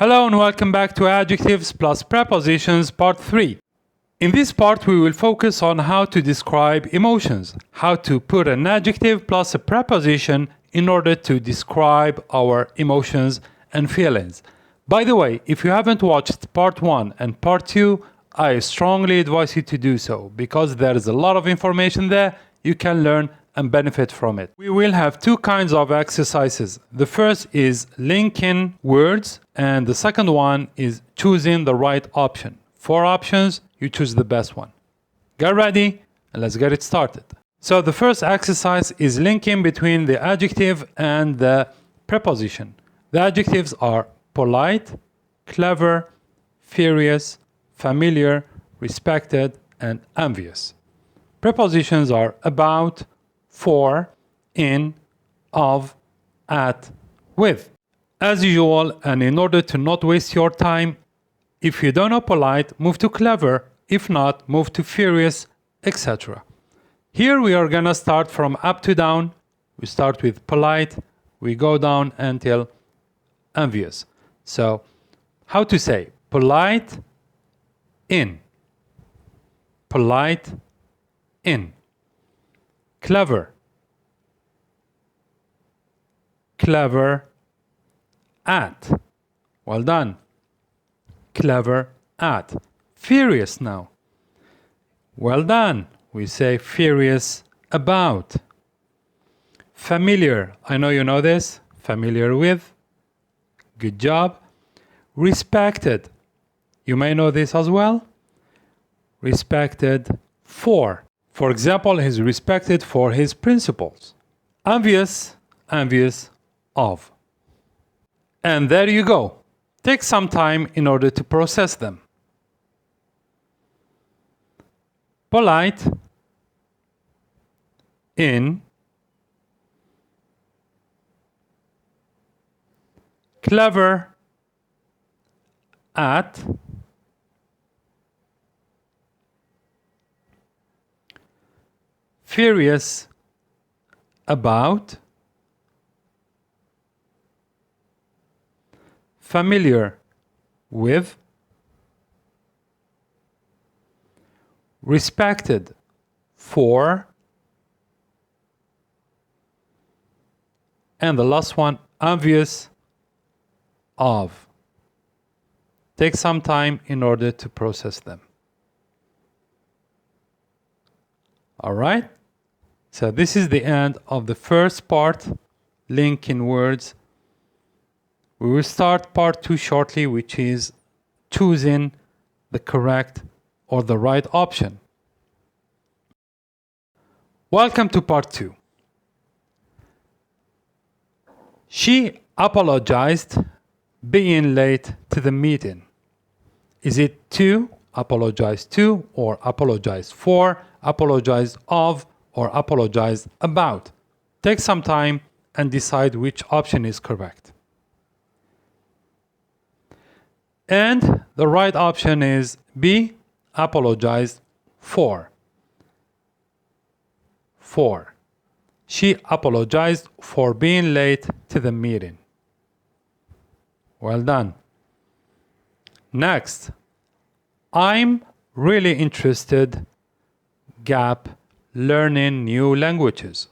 Hello and welcome back to Adjectives plus Prepositions Part 3. In this part, we will focus on how to describe emotions, how to put an adjective plus a preposition in order to describe our emotions and feelings. By the way, if you haven't watched Part 1 and Part 2, I strongly advise you to do so because there is a lot of information there you can learn and benefit from it. We will have two kinds of exercises. The first is linking words and the second one is choosing the right option. 4 options, you choose the best one. Get ready and let's get it started. So the first exercise is linking between the adjective and the preposition. The adjectives are polite, clever, furious, familiar, respected, and envious. Prepositions are about, for, in, of, at, with. As usual, and in order to not waste your time, if you don't know polite, move to clever. If not, move to furious, etc. Here we are gonna start from up to down. We start with polite, we go down until envious. So, how to say polite, in. Polite, in. Clever. Clever, at. Well done. Clever, at. Furious now. Well done. We say furious, about. Familiar. I know you know this. Familiar with. Good job. Respected. You may know this as well. Respected for. For example, he's respected for his principles. Envious, envious of. And there you go. Take some time in order to process them. Polite, in. Clever, at. Furious, about. Familiar with. Respected for. And the last one, envious of. Take some time in order to process them. All right? So this is the end of the first part, linking words. We will start part 2 shortly, which is choosing the correct or the right option. Welcome to part 2. She apologized being late to the meeting. Is it to, apologize to, or apologize for, apologize of, or apologize about? Take some time and decide which option is correct. And the right option is B, apologized for. For. She apologized for being late to the meeting. Well done. Next, I'm really interested, gap, learning new languages.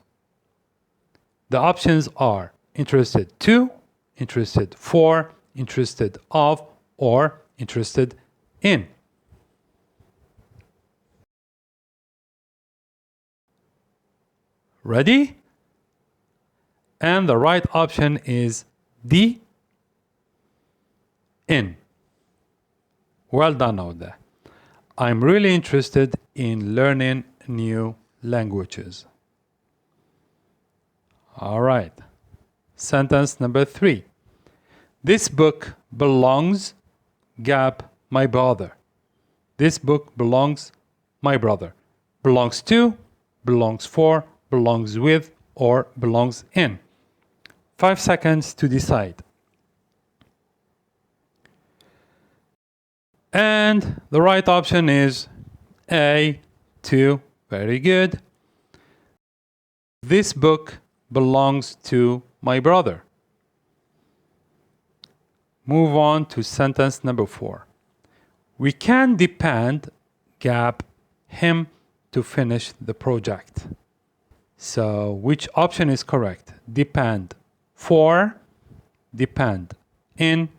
The options are interested to, interested for, interested of, or interested in. Ready? And the right option is D, in. Well done out there. I'm really interested in learning new languages. All right. Sentence number 3. This book belongs, gap, my brother. This book belongs, my brother. Belongs to, belongs for, belongs with, or belongs in. 5 seconds to decide. And the right option is A, to. Very good. This book belongs to my brother. move on to sentence number 4. We can depend gap him to finish the project. So which option is correct? Depend for, depend in,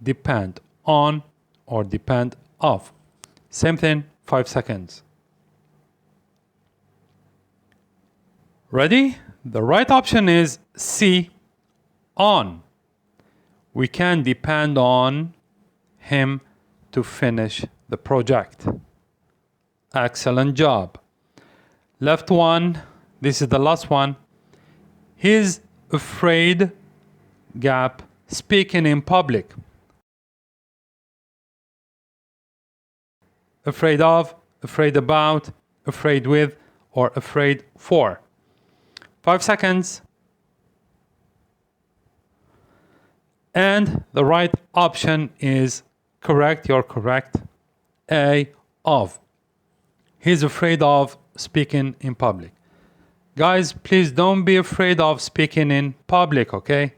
depend on, or depend of. Same thing, 5 seconds. Ready? The right option is C, on. We can depend on him to finish the project. Excellent job. Left one, this is the last one. He's afraid, gap, speaking in public. Afraid of, afraid about, afraid with, or afraid for. 5 seconds. And the right option is correct, you're correct. A, of. He's afraid of speaking in public. Guys, please don't be afraid of speaking in public, okay?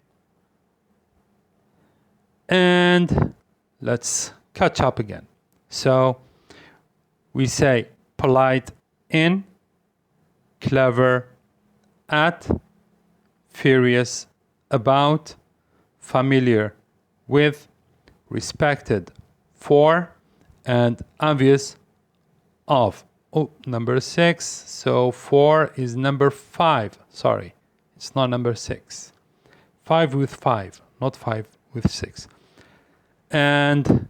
And let's catch up again. So we say polite in, clever at, furious about, familiar with, respected for, and envious of. Oh, number 6. So 4 is number 5. Sorry, it's not number 6. 5 with 5, not 5 with 6. And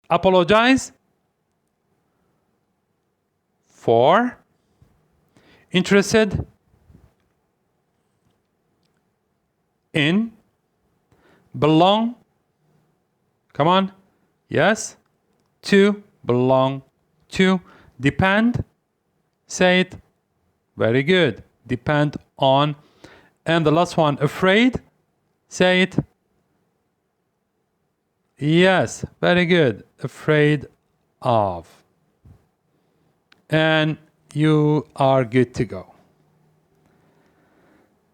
apologize for, interested in, belong, come on, yes, to, belong to, depend, say it, very good, depend on, and the last one, afraid, say it, yes, very good, afraid of, and you are good to go.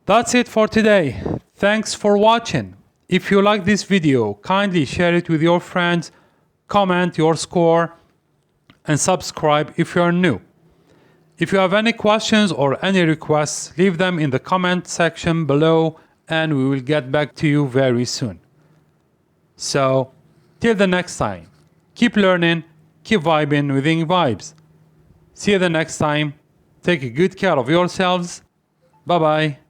That's it for today. Thanks for watching. If you like this video, kindly share it with your friends, comment your score, and subscribe if you are new. If you have any questions or any requests, leave them in the comment section below and we will get back to you very soon. So, till the next time, keep learning, keep vibing with EngVibes. See you the next time. Take good care of yourselves. Bye bye.